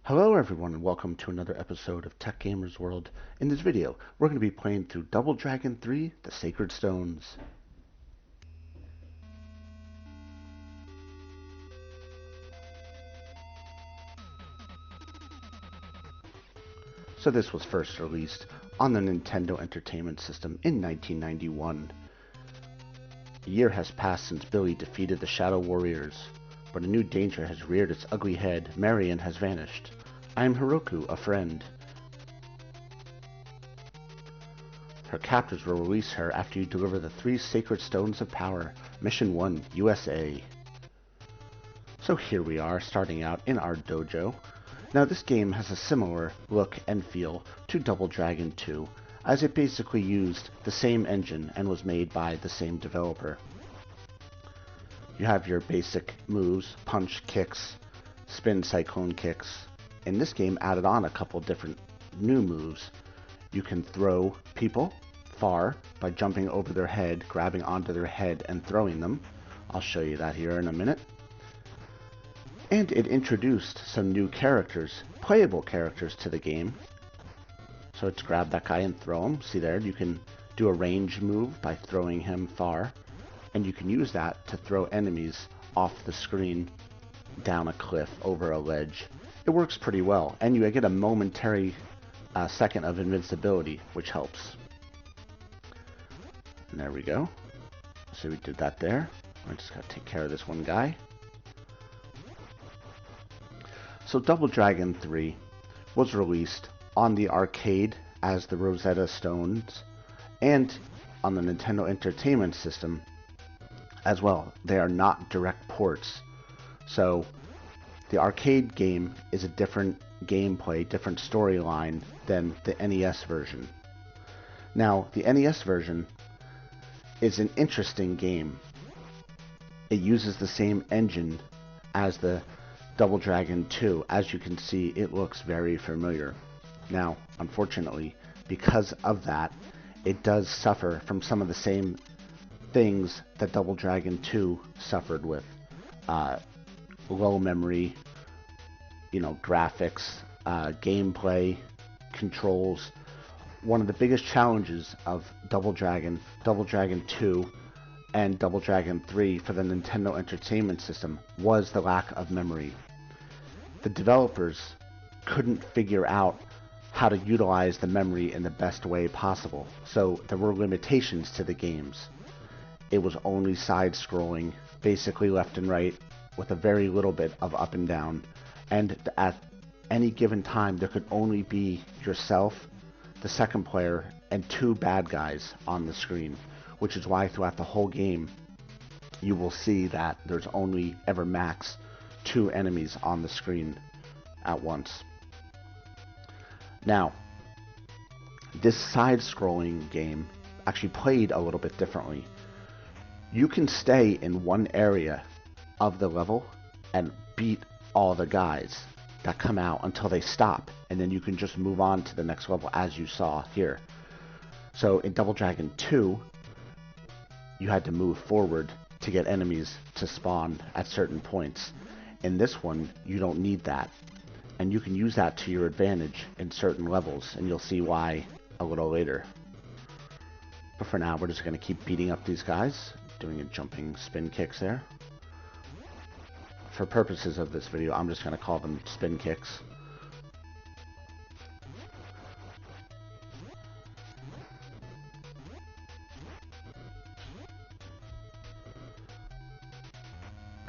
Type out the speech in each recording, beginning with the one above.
Hello everyone and welcome to another episode of Tech Gamers World. In this video, we're going to be playing through Double Dragon 3: The Sacred Stones. So this was first released on the Nintendo Entertainment System in 1991. A year has passed since Billy defeated the Shadow Warriors, but a new danger has reared its ugly head. Marion has vanished. I am Hiroku, a friend. Her captors will release her after you deliver the 3 Sacred Stones of Power. Mission 1, USA. So here we are, starting out in our dojo. Now this game has a similar look and feel to Double Dragon 2, as it basically used the same engine and was made by the same developer. You have your basic moves, punch, kicks, spin, cyclone kicks. In this game, added on a couple different new moves. You can throw people far by jumping over their head, grabbing onto their head, and throwing them. I'll show you that here in a minute. And it introduced some new characters, playable characters, to the game. So let's grab that guy and throw him. See there, you can do a range move by throwing him far. And you can use that to throw enemies off the screen, down a cliff, over a ledge. It works pretty well, and you get a momentary second of invincibility, which helps. And there we go. So we did that there. I just gotta take care of this one guy. So Double Dragon 3 was released on the arcade as the Rosetta Stones, and on the Nintendo Entertainment System as well. They are not direct ports. So the arcade game is a different gameplay, different storyline than the NES version. Now, the NES version is an interesting game. It uses the same engine as the Double Dragon 2. As you can see, it looks very familiar. Now, unfortunately, because of that, it does suffer from some of the same things that Double Dragon 2 suffered with. Low memory, graphics, gameplay, controls. One of the biggest challenges of Double Dragon 2, and Double Dragon 3 for the Nintendo Entertainment System was the lack of memory. The developers couldn't figure out how to utilize the memory in the best way possible, so there were limitations to the games. It was only side-scrolling, basically left and right, with a very little bit of up and down, and at any given time there could only be yourself, the second player, and 2 bad guys on the screen, which is why throughout the whole game you will see that there's only ever max 2 enemies on the screen at once. Now, this side-scrolling game actually played a little bit differently. You can stay in one area of the level and beat all the guys that come out until they stop, and then you can just move on to the next level, as you saw here. So in Double Dragon 2, you had to move forward to get enemies to spawn at certain points. In this one, you don't need that, and you can use that to your advantage in certain levels, and you'll see why a little later. But for now, we're just going to keep beating up these guys, doing a jumping spin kicks there. For purposes of this video, I'm just going to call them spin kicks.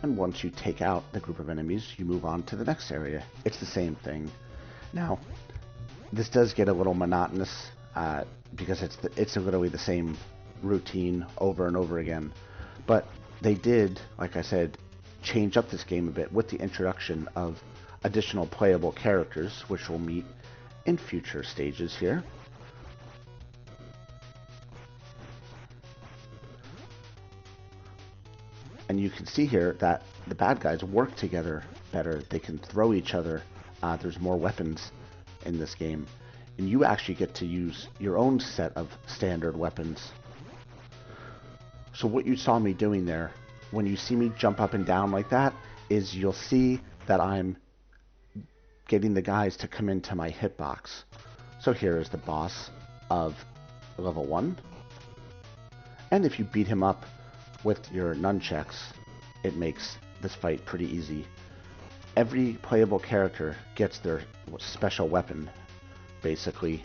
And once you take out the group of enemies, you move on to the next area. It's the same thing. Now, this does get a little monotonous because it's literally the same routine over and over again. But they did, like I said, change up this game a bit with the introduction of additional playable characters, which we'll meet in future stages here. And you can see here that the bad guys work together better. They can throw each other. There's more weapons in this game. And you actually get to use your own set of standard weapons. So what you saw me doing there, when you see me jump up and down like that, is you'll see that I'm getting the guys to come into my hitbox. So here is the boss of level 1. And if you beat him up with your nunchucks, it makes this fight pretty easy. Every playable character gets their special weapon. Basically,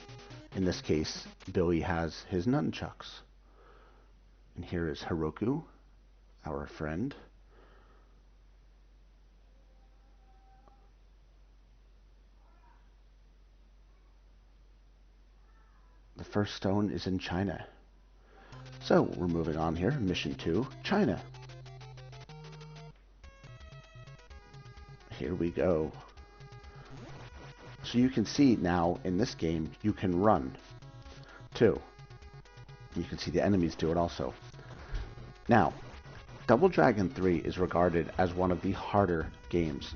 in this case, Billy has his nunchucks. And here is Hiroku, our friend. The first stone is in China. So we're moving on here. Mission 2, China. Here we go. So you can see now in this game, you can run too. You can see the enemies do it also. Now, Double Dragon 3 is regarded as one of the harder games.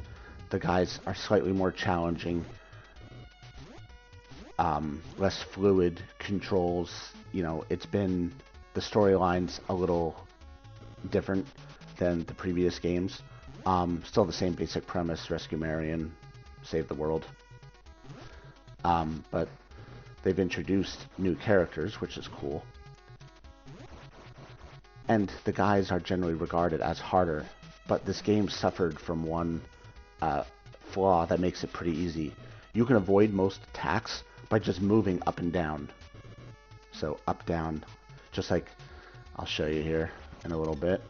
The guys are slightly more challenging, less fluid controls. You know, it's been, the storyline's a little different than the previous games. Still the same basic premise, rescue Marion, save the world. But they've introduced new characters, which is cool. And the guys are generally regarded as harder, but this game suffered from one flaw that makes it pretty easy. You can avoid most attacks by just moving up and down. So up, down, just like I'll show you here in a little bit.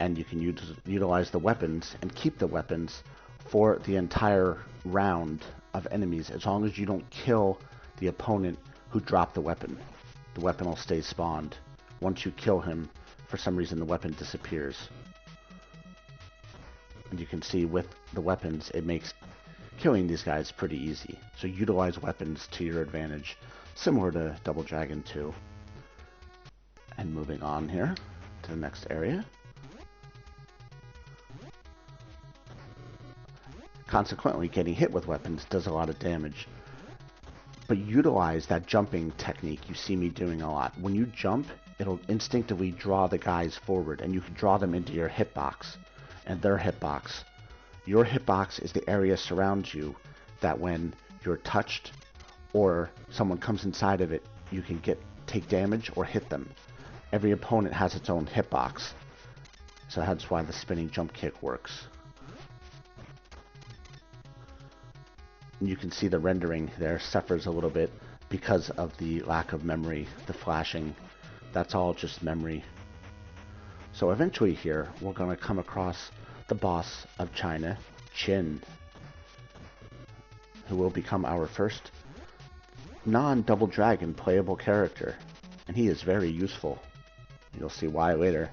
And you can utilize the weapons and keep the weapons for the entire round of enemies, as long as you don't kill the opponent who dropped the weapon. The weapon will stay spawned. Once you kill him, for some reason the weapon disappears. And you can see with the weapons, it makes killing these guys pretty easy. So utilize weapons to your advantage, similar to Double Dragon 2. And moving on here to the next area. Consequently, getting hit with weapons does a lot of damage. But utilize that jumping technique you see me doing a lot. When you jump, it'll instinctively draw the guys forward, and you can draw them into your hitbox and their hitbox. Your hitbox is the area surrounds you that when you're touched or someone comes inside of it, you can take damage or hit them. Every opponent has its own hitbox, so that's why the spinning jump kick works. You can see the rendering there suffers a little bit because of the lack of memory, the flashing. That's all just memory. So eventually here, we're going to come across the boss of China, Qin, who will become our first non-Double Dragon playable character. And he is very useful. You'll see why later.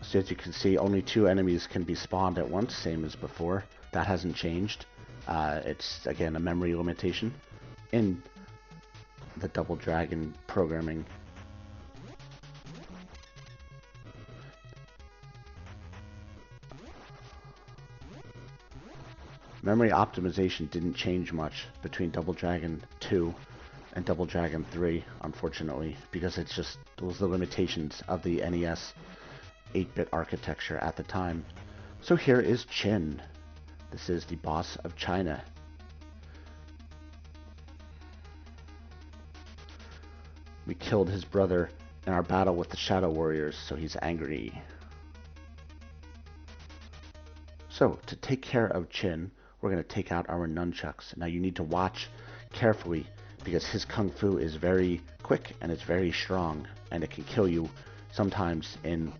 So as you can see, only 2 enemies can be spawned at once, same as before. That hasn't changed. It's, again, a memory limitation in the Double Dragon programming. Memory optimization didn't change much between Double Dragon 2 and Double Dragon 3, unfortunately, because it's just those the limitations of the NES 8-bit architecture at the time. So here is Qin. This is the boss of China. We killed his brother in our battle with the Shadow Warriors, so he's angry. So, to take care of Qin, we're going to take out our nunchucks. Now you need to watch carefully, because his kung fu is very quick and it's very strong, and it can kill you sometimes in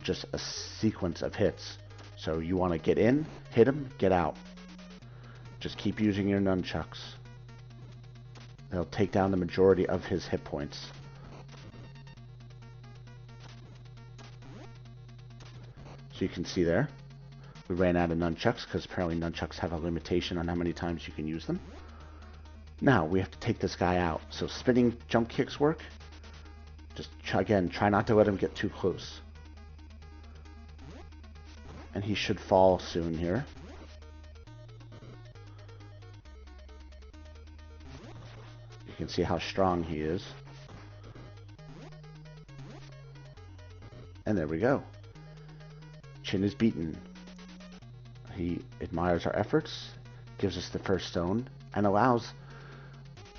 just a sequence of hits. So you want to get in, hit him, get out. Just keep using your nunchucks. They'll take down the majority of his hit points. So you can see there, we ran out of nunchucks because apparently nunchucks have a limitation on how many times you can use them. Now we have to take this guy out. So spinning jump kicks work. Just again, try not to let him get too close. And he should fall soon here. can see how strong he is. And there we go. Chin is beaten. He admires our efforts, gives us the first stone, and allows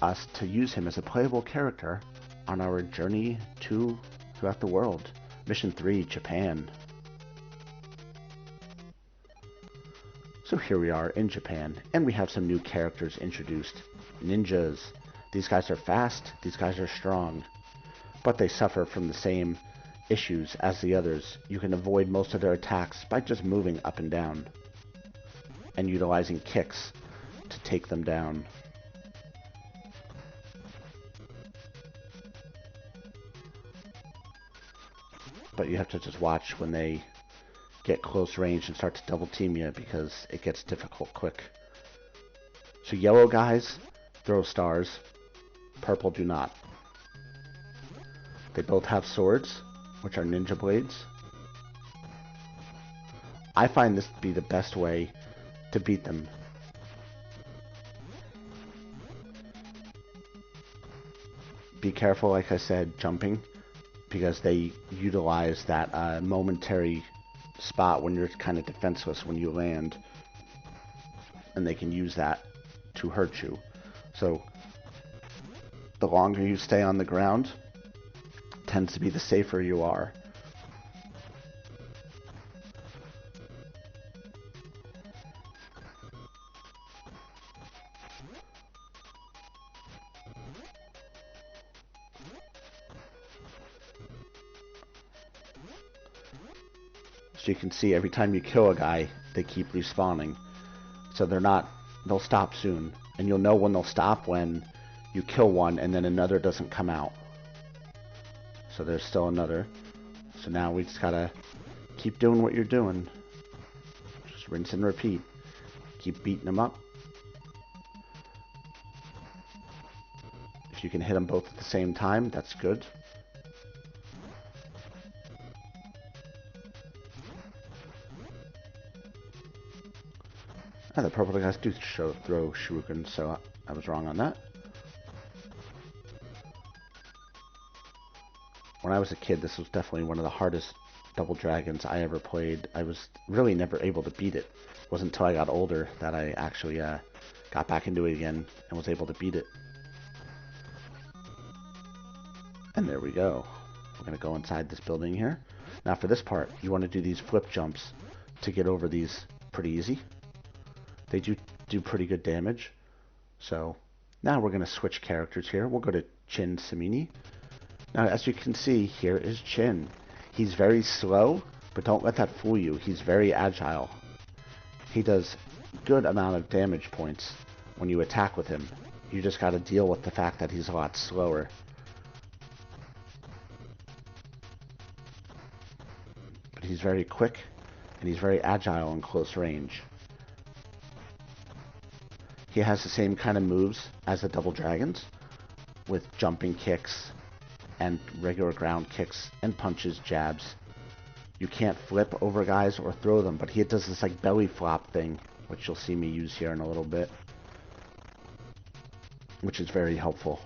us to use him as a playable character on our journey throughout the world. Mission 3, Japan. So here we are in Japan, and we have some new characters introduced. Ninjas. These guys are fast, these guys are strong, but they suffer from the same issues as the others. You can avoid most of their attacks by just moving up and down and utilizing kicks to take them down. But you have to just watch when they get close range and start to double team you, because it gets difficult quick. So yellow guys throw stars, purple do not. They both have swords, which are ninja blades. I find this to be the best way to beat them. Be careful, like I said, jumping, because they utilize that momentary spot when you're kind of defenseless when you land, and they can use that to hurt you. So the longer you stay on the ground tends to be the safer you are. So you can see every time you kill a guy, they keep respawning. So they'll stop soon. And you'll know when they'll stop when you kill one and then another doesn't come out. So there's still another. So now we just gotta keep doing what you're doing. Just rinse and repeat. Keep beating them up. If you can hit them both at the same time, that's good. And the purple guys do throw shuriken, so I was wrong on that. When I was a kid, this was definitely one of the hardest Double Dragons I ever played. I was really never able to beat it. It wasn't until I got older that I actually got back into it again and was able to beat it. And there we go. We're going to go inside this building here. Now for this part, you want to do these flip jumps to get over these pretty easy. They do pretty good damage. So now we're going to switch characters here. We'll go to Chin Samini. Now as you can see, here is Chin. He's very slow, but don't let that fool you. He's very agile. He does good amount of damage points when you attack with him. You just got to deal with the fact that he's a lot slower. But he's very quick, and he's very agile in close range. He has the same kind of moves as the Double Dragons, with jumping kicks and regular ground kicks and punches, jabs. You can't flip over guys or throw them, but he does this like belly flop thing, which you'll see me use here in a little bit, which is very helpful.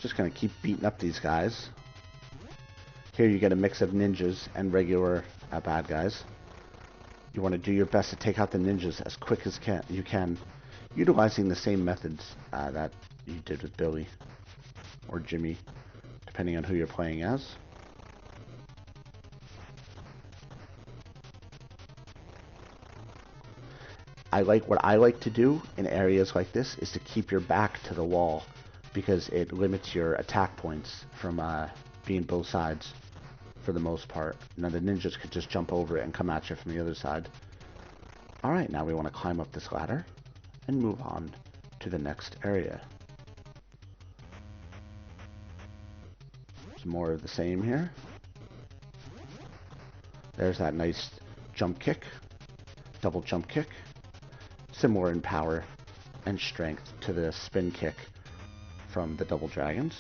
Just gonna keep beating up these guys. Here you get a mix of ninjas and regular bad guys. You want to do your best to take out the ninjas as quick as you can, utilizing the same methods that you did with Billy or Jimmy, depending on who you're playing as. What I like to do in areas like this is to keep your back to the wall, because it limits your attack points from being both sides for the most part. Now the ninjas could just jump over it and come at you from the other side. Alright, now we want to climb up this ladder and move on to the next area. Some more of the same here. There's that nice jump kick, double jump kick, similar in power and strength to the spin kick from the Double Dragons.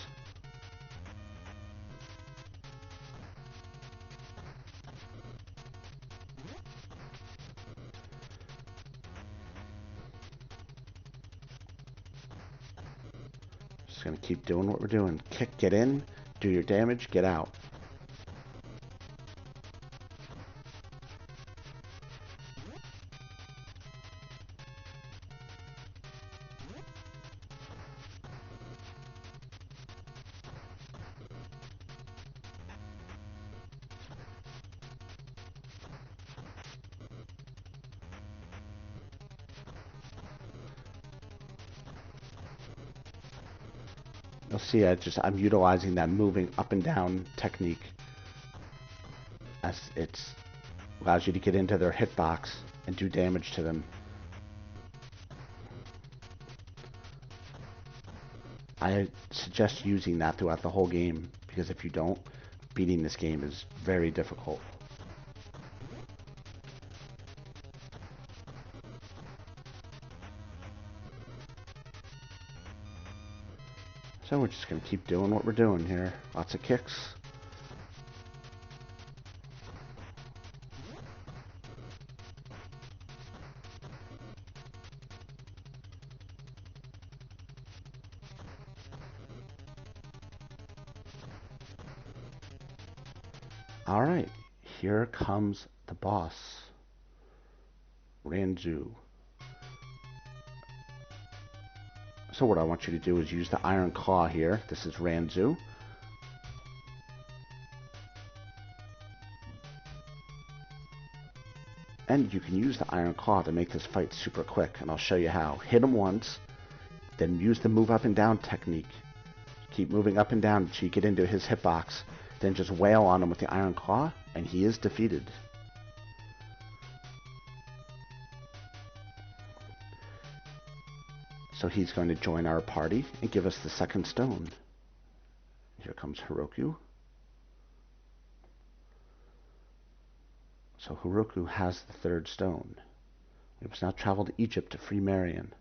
Just gonna keep doing what we're doing. Kick, get in, do your damage, get out. You'll see I'm utilizing that moving up and down technique as it allows you to get into their hitbox and do damage to them. I suggest using that throughout the whole game, because if you don't, beating this game is very difficult. So we're just going to keep doing what we're doing here. Lots of kicks. Alright, here comes the boss, Ranzu. So what I want you to do is use the Iron Claw here. This is Ranzu. And you can use the Iron Claw to make this fight super quick, and I'll show you how. Hit him once, then use the move up and down technique. Keep moving up and down until you get into his hitbox. Then just wail on him with the Iron Claw, and he is defeated. So he's going to join our party and give us the second stone. Here comes Heroku. So Heroku has the third stone. We must now travel to Egypt to free Marion.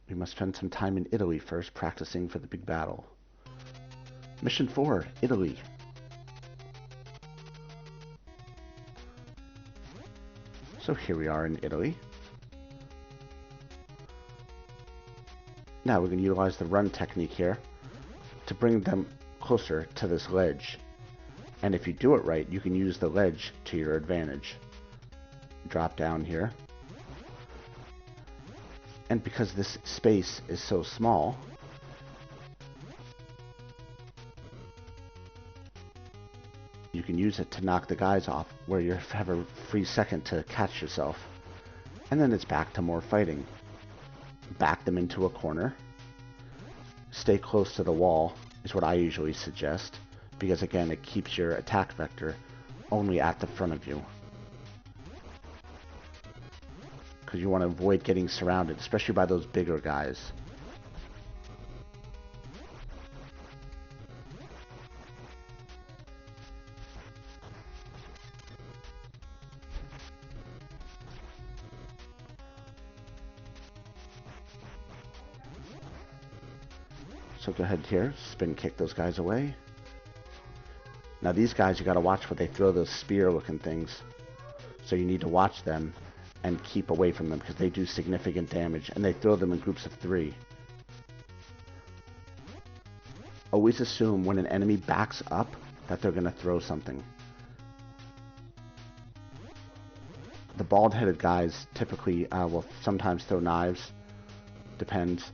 We must spend some time in Italy first, practicing for the big battle. Mission 4, Italy. So here we are in Italy. Now we're going to utilize the run technique here to bring them closer to this ledge. And if you do it right, you can use the ledge to your advantage. Drop down here. And because this space is so small, you can use it to knock the guys off where you have a free second to catch yourself. And then it's back to more fighting. Back them into a corner. Stay close to the wall is what I usually suggest, because again it keeps your attack vector only at the front of you. Because you want to avoid getting surrounded, especially by those bigger guys. So go ahead here, spin kick those guys away. Now these guys, you gotta watch where they throw those spear looking things. So you need to watch them and keep away from them because they do significant damage, and they throw them in groups of 3. Always assume when an enemy backs up that they're gonna throw something. The bald-headed guys typically will sometimes throw knives. Depends.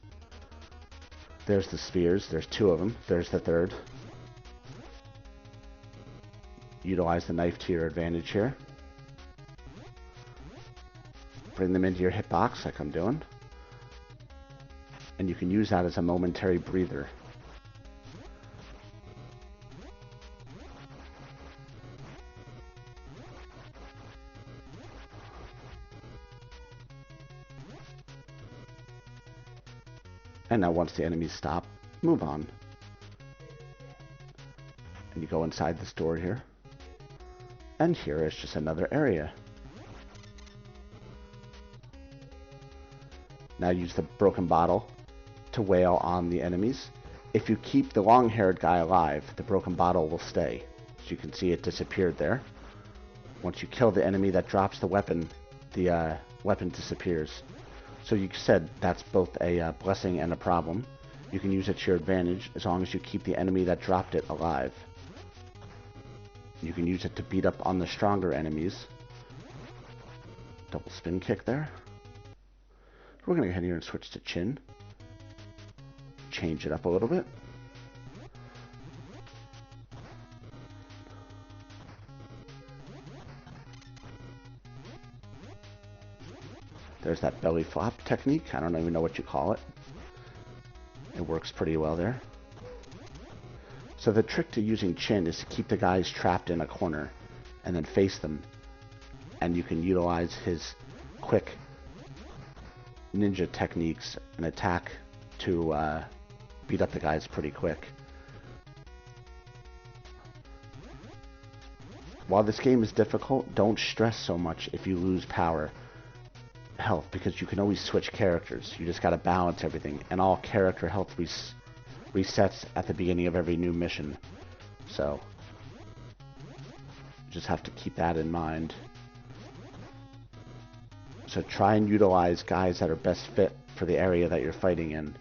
There's the spears. There's 2 of them. There's the third. Utilize the knife to your advantage here. Bring them into your hitbox like I'm doing. And you can use that as a momentary breather. And now once the enemies stop, move on. And you go inside this door here. And here is just another area. Now use the broken bottle to wail on the enemies. If you keep the long-haired guy alive, the broken bottle will stay. As you can see, it disappeared there. Once you kill the enemy that drops the weapon disappears. So you said that's both a blessing and a problem. You can use it to your advantage as long as you keep the enemy that dropped it alive. You can use it to beat up on the stronger enemies. Double spin kick there. We're going to go ahead here and switch to Chin. Change it up a little bit. There's that belly flop technique. I don't even know what you call it. It works pretty well there. So the trick to using Chin is to keep the guys trapped in a corner and then face them. And you can utilize his quick ninja techniques and attack to beat up the guys pretty quick. While this game is difficult, don't stress so much if you lose power health, because you can always switch characters. You just got to balance everything, and all character health resets at the beginning of every new mission. So you just have to keep that in mind. So try and utilize guys that are best fit for the area that you're fighting in.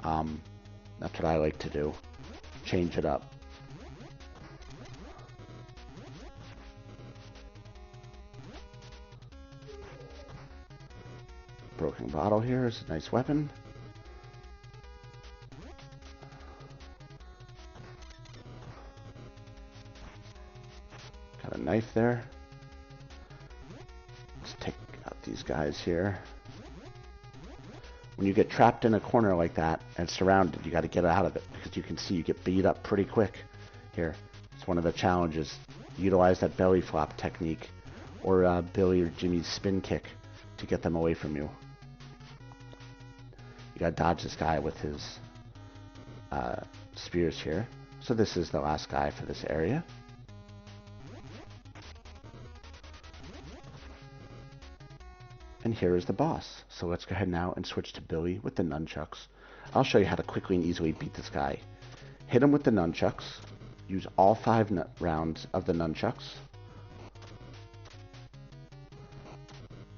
That's what I like to do. Change it up. Broken bottle here is a nice weapon. Got a knife there. Let's take out these guys here. When you get trapped in a corner like that and surrounded, you got to get out of it, because you can see you get beat up pretty quick here. It's one of the challenges. Utilize that belly flop technique or Billy or Jimmy's spin kick to get them away from you. You gotta dodge this guy with his spears here. So this is the last guy for this area. And here is the boss. So let's go ahead now and switch to Billy with the nunchucks. I'll show you how to quickly and easily beat this guy. Hit him with the nunchucks. Use all 5 rounds of the nunchucks.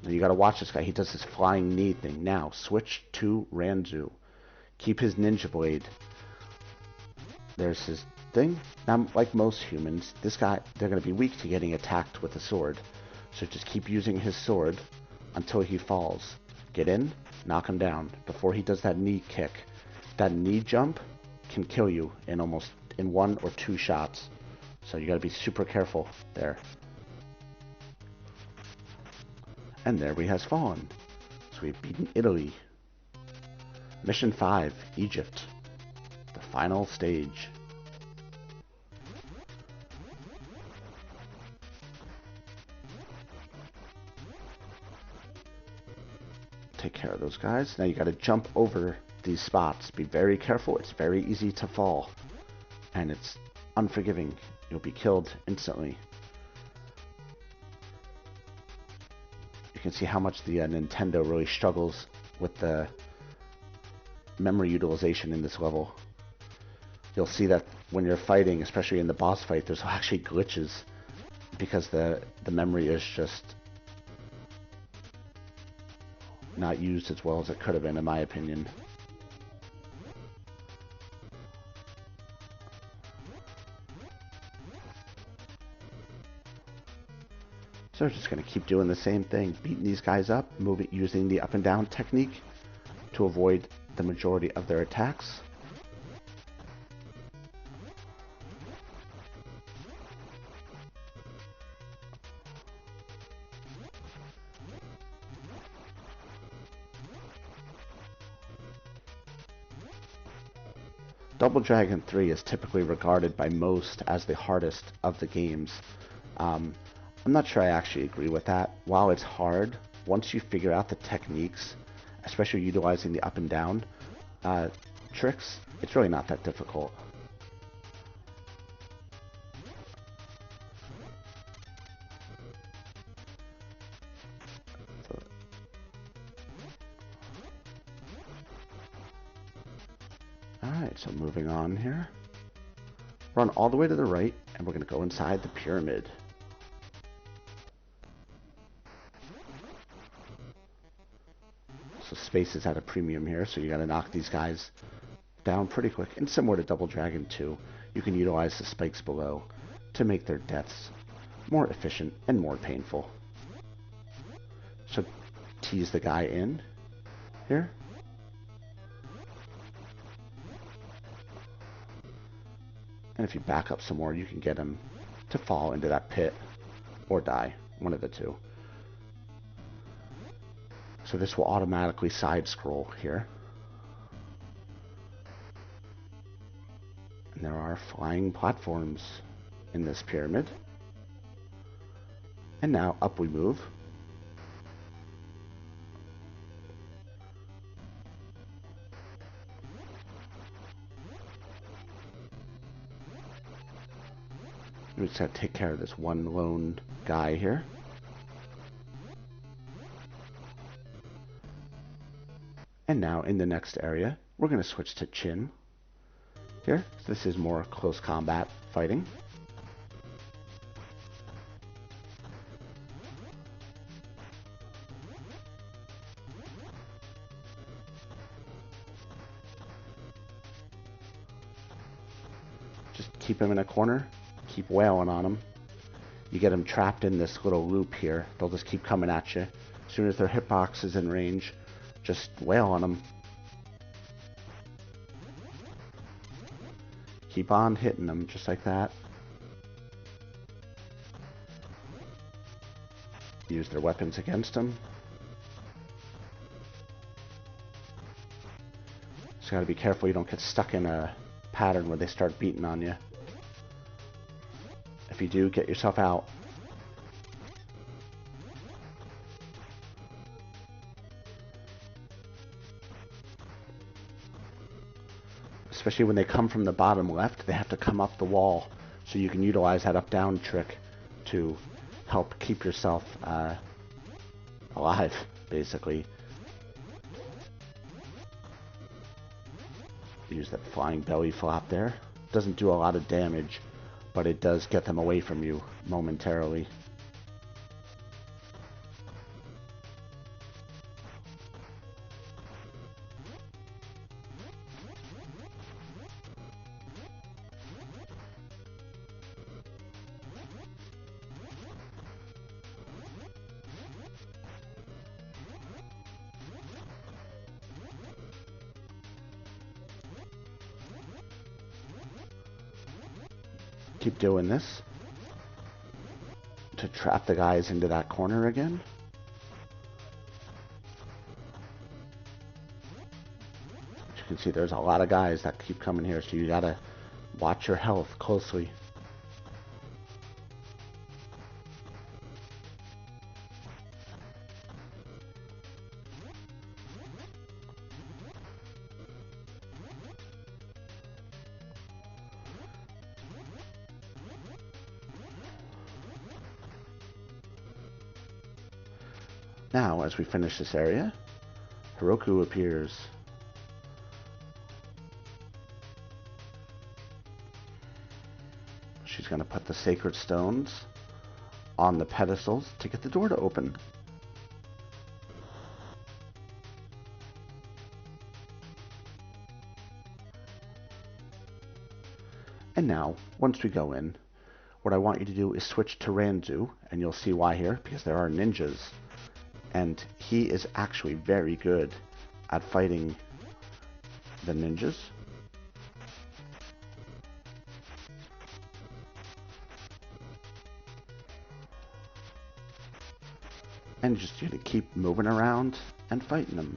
And you gotta watch this guy. He does this flying knee thing. Now, switch to Ranzu. Keep his ninja blade. There's his thing. Now, like most humans, this guy, they're gonna be weak to getting attacked with a sword. So just keep using his sword until he falls. Get in, knock him down. Before he does that knee kick, that knee jump can kill you in 1 or 2 shots. So you gotta be super careful there. And there he has fallen. So we've beaten Italy. Mission 5, Egypt. The final stage. Take care of those guys. Now you gotta jump over these spots. Be very careful. It's very easy to fall. And it's unforgiving. You'll be killed instantly. You can see how much the Nintendo really struggles with the memory utilization in this level. You'll see that when you're fighting, especially in the boss fight, there's actually glitches because the memory is just not used as well as it could have been, in my opinion. So we're just going to keep doing the same thing, beating these guys up, using the up and down technique to avoid the majority of their attacks. Double Dragon 3 is typically regarded by most as the hardest of the games. I'm not sure I actually agree with that. While it's hard, once you figure out the techniques, especially utilizing the up and down tricks, it's really not that difficult. Alright, so moving on here. Run all the way to the right, and we're going to go inside the pyramid. So space is at a premium here, so you gotta knock these guys down pretty quick. And similar to Double Dragon 2, you can utilize the spikes below to make their deaths more efficient and more painful. So tease the guy in here. And if you back up some more, you can get him to fall into that pit or die, one of the two. So this will automatically side scroll here. And there are flying platforms in this pyramid. And now up we move. We just have to take care of this one lone guy here. And now in the next area, we're going to switch to Qin. Here, this is more close combat fighting. Just keep him in a corner. Keep wailing on them. You get them trapped in this little loop here. They'll just keep coming at you. As soon as their hitbox is in range, just wail on them. Keep on hitting them just like that. Use their weapons against them. Just gotta be careful you don't get stuck in a pattern where they start beating on you. If you do, get yourself out. Especially when they come from the bottom left, they have to come up the wall. So you can utilize that up-down trick to help keep yourself alive, basically. Use that flying belly flop there. Doesn't do a lot of damage, but it does get them away from you momentarily. Keep doing this to trap the guys into that corner again. As you can see, there's a lot of guys that keep coming here, so you gotta watch your health closely. Now, as we finish this area, Heroku appears. She's going to put the sacred stones on the pedestals to get the door to open. And now, once we go in, what I want you to do is switch to Ranzu, and you'll see why here, because there are ninjas. And he is actually very good at fighting the ninjas. And just gonna keep moving around and fighting them.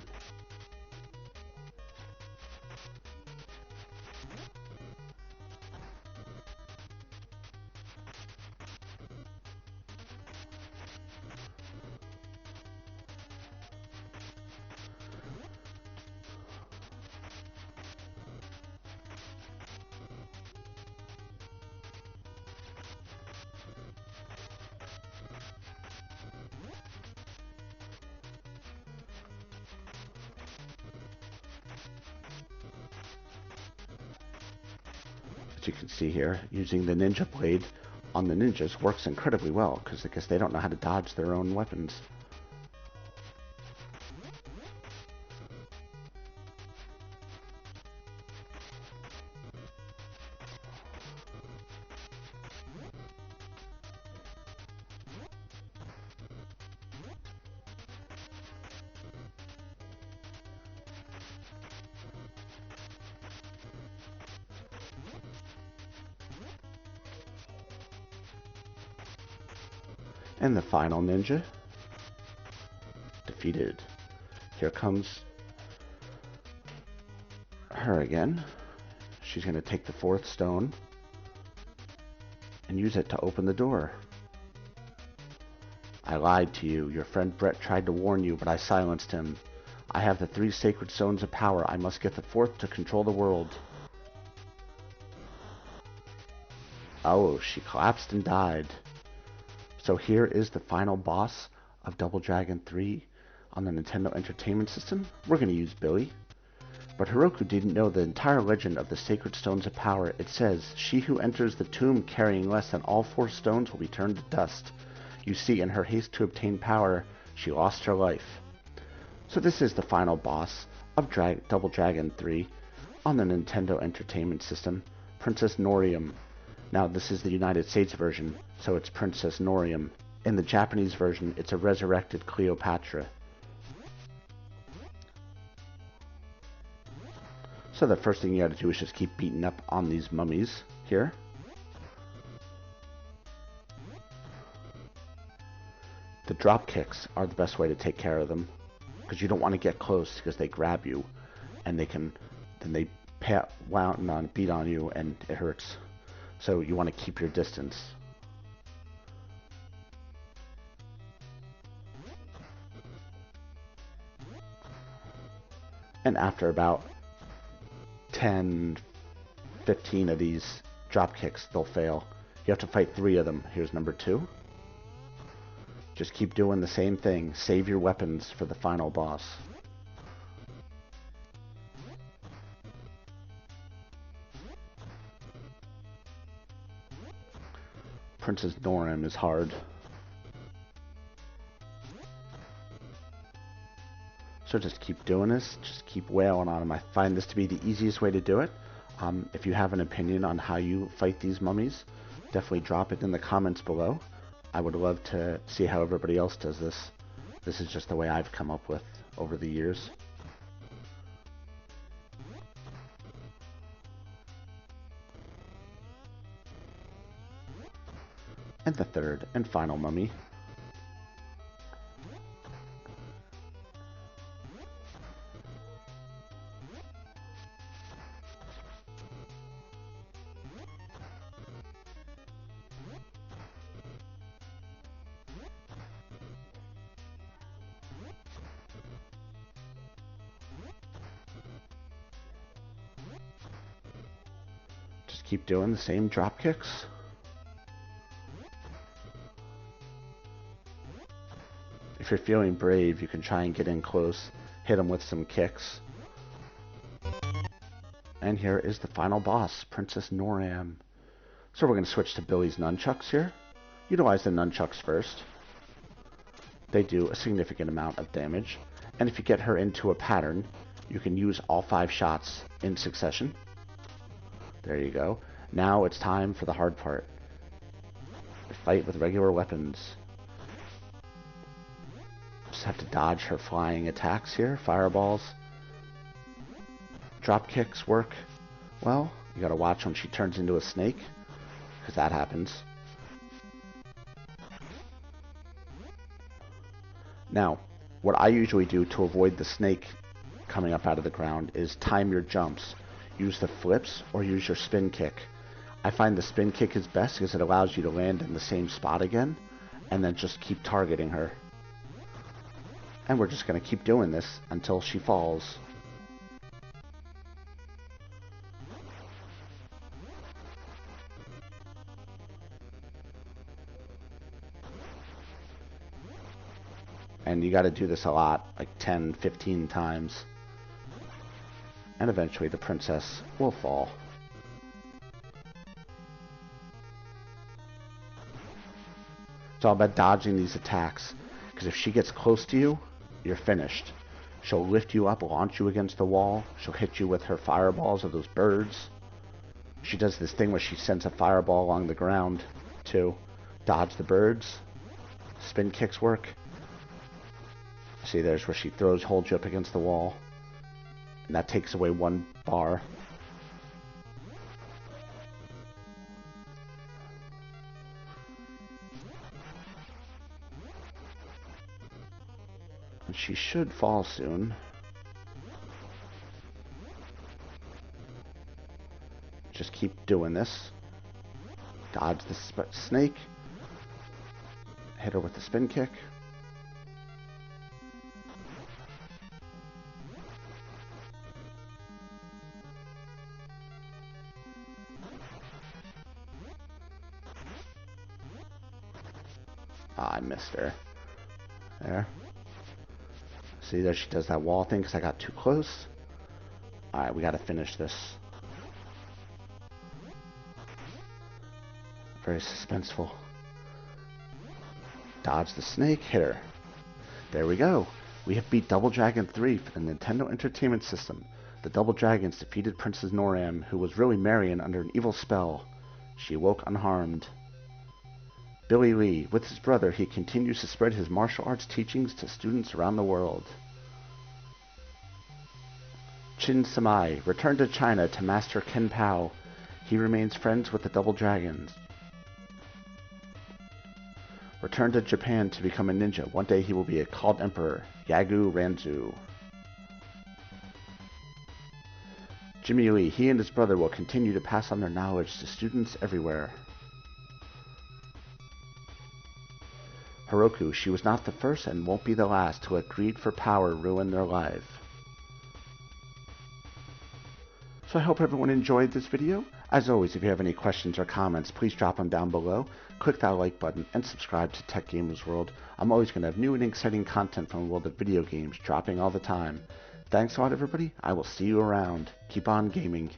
As you can see here, using the ninja blade on the ninjas works incredibly well, because I guess they don't know how to dodge their own weapons. And the final ninja. Defeated. Here comes her again. She's going to take the 4th stone and use it to open the door. I lied to you. Your friend Brett tried to warn you, but I silenced him. I have the 3 sacred stones of power. I must get the 4th to control the world. Oh, she collapsed and died. So here is the final boss of Double Dragon 3 on the Nintendo Entertainment System. We're going to use Billy. But Hiroku didn't know the entire legend of the Sacred Stones of Power. It says, she who enters the tomb carrying less than all 4 stones will be turned to dust. You see, in her haste to obtain power, she lost her life. So this is the final boss of Double Dragon 3 on the Nintendo Entertainment System, Princess Norium. Now this is the United States version, so it's Princess Norium. In the Japanese version, it's a resurrected Cleopatra. So the first thing you gotta do is just keep beating up on these mummies here. The drop kicks are the best way to take care of them, because you don't want to get close because they grab you and they beat on you and it hurts. So you want to keep your distance. And after about 10, 15 of these drop kicks, they'll fail. You have to fight 3 of them. Here's number 2. Just keep doing the same thing. Save your weapons for the final boss. Princess Norium is hard. So just keep doing this. Just keep wailing on them. I find this to be the easiest way to do it. If you have an opinion on how you fight these mummies, definitely drop it in the comments below. I would love to see how everybody else does this. This is just the way I've come up with over the years. And the 3rd and final mummy. Just keep doing the same drop kicks. If you're feeling brave, you can try and get in close, hit them with some kicks. And here is the final boss, Princess Norium. So we're going to switch to Billy's nunchucks here. Utilize the nunchucks first. They do a significant amount of damage. And if you get her into a pattern, you can use all 5 shots in succession. There you go. Now it's time for the hard part. Fight with regular weapons. Just have to dodge her flying attacks here. Fireballs. Drop kicks work well. You gotta watch when she turns into a snake, because that happens. Now, what I usually do to avoid the snake coming up out of the ground is time your jumps. Use the flips or use your spin kick. I find the spin kick is best because it allows you to land in the same spot again and then just keep targeting her. And we're just going to keep doing this until she falls. And you got to do this a lot, like 10, 15 times. And eventually the princess will fall. It's all about dodging these attacks, because if she gets close to you, you're finished. She'll lift you up, launch you against the wall. She'll hit you with her fireballs of those birds. She does this thing where she sends a fireball along the ground to dodge the birds. Spin kicks work. See, there's where she holds you up against the wall. And that takes away 1 bar. She should fall soon. Just keep doing this. Dodge the snake. Hit her with the spin kick. I missed her. There. See, there she does that wall thing because I got too close. Alright, we got to finish this. Very suspenseful. Dodge the snake, hit her. There we go. We have beat Double Dragon 3 for the Nintendo Entertainment System. The Double Dragons defeated Princess Noram, who was really Marion under an evil spell. She awoke unharmed. Billy Lee. With his brother, he continues to spread his martial arts teachings to students around the world. Chin Samai returned to China to master Ken Pao. He remains friends with the Double Dragons. Returned to Japan to become a ninja. One day he will be a called emperor, Yagu Ranzu. Jimmy Lee. He and his brother will continue to pass on their knowledge to students everywhere. Hiroku. She was not the first and won't be the last to let greed for power ruin their life. So I hope everyone enjoyed this video. As always, if you have any questions or comments, please drop them down below. Click that like button and subscribe to Tech Gamers World. I'm always going to have new and exciting content from the world of video games dropping all the time. Thanks a lot, everybody. I will see you around. Keep on gaming.